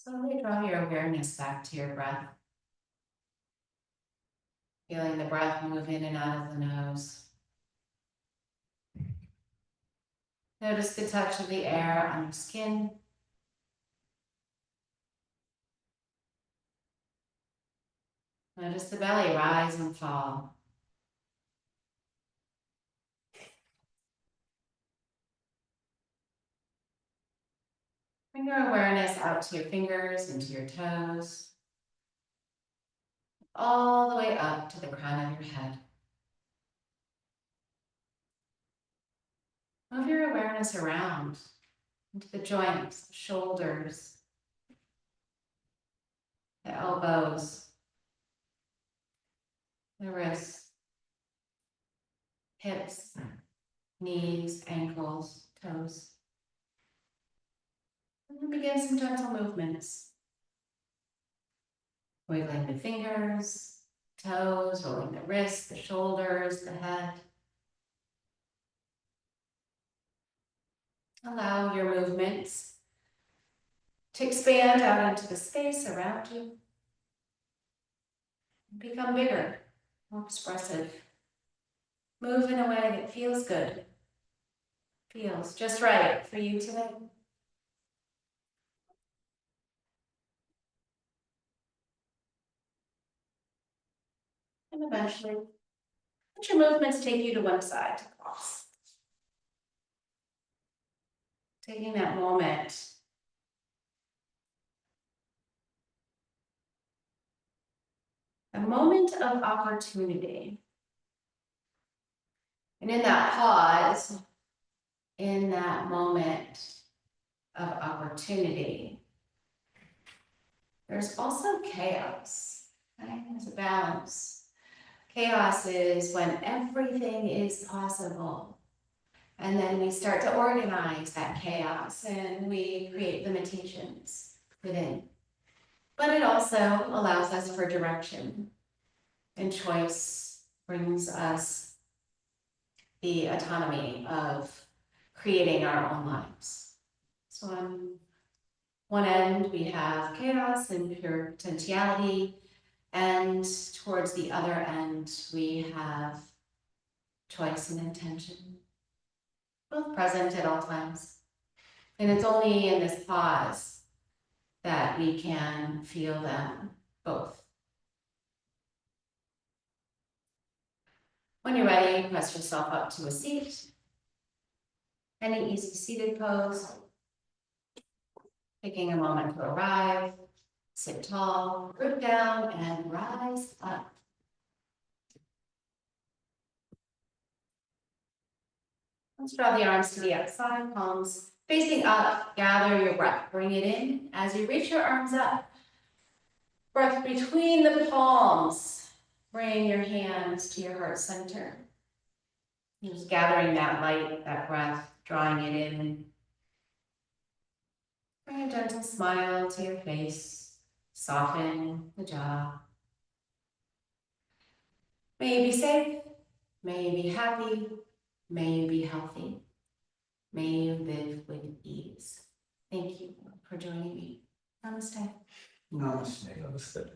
Slowly draw your awareness back to your breath. Feeling the breath move in and out of the nose. Notice the touch of the air on your skin. Notice the belly rise and fall. Bring your awareness out to your fingers and to your toes, all the way up to the crown of your head. Move your awareness around into the joints, the shoulders, the elbows, the wrists, hips, knees, ankles, toes. And then begin some gentle movements. Wiggling the fingers, toes, rolling the wrists, the shoulders, the head. Allow your movements to expand out into the space around you. Become bigger, more expressive. Move in a way that feels good, feels just right for you today. And eventually, let your movements take you to one side to pause. Taking that moment a moment of opportunity. And in that pause, in that moment of opportunity, there's also chaos, right? There's a balance. Chaos is when everything is possible. And then we start to organize that chaos and we create limitations within. But it also allows us for direction, and choice brings us the autonomy of creating our own lives. So on one end, we have chaos and pure potentiality, and towards the other end, we have choice and intention, both present at all times. And it's only in this pause that we can feel them both. When you're ready, press yourself up to a seat. Any easy seated pose. Taking a moment to arrive, sit tall, root down, and rise up. Let's draw the arms to the outside, palms facing up. Gather your breath, bring it in. As you reach your arms up, breath between the palms. Bring your hands to your heart center. Just gathering that light, that breath, drawing it in. Bring a gentle smile to your face. Soften the jaw. May you be safe. May you be happy. May you be healthy. May you live with ease. Thank you for joining me. Namaste. Namaste. Namaste.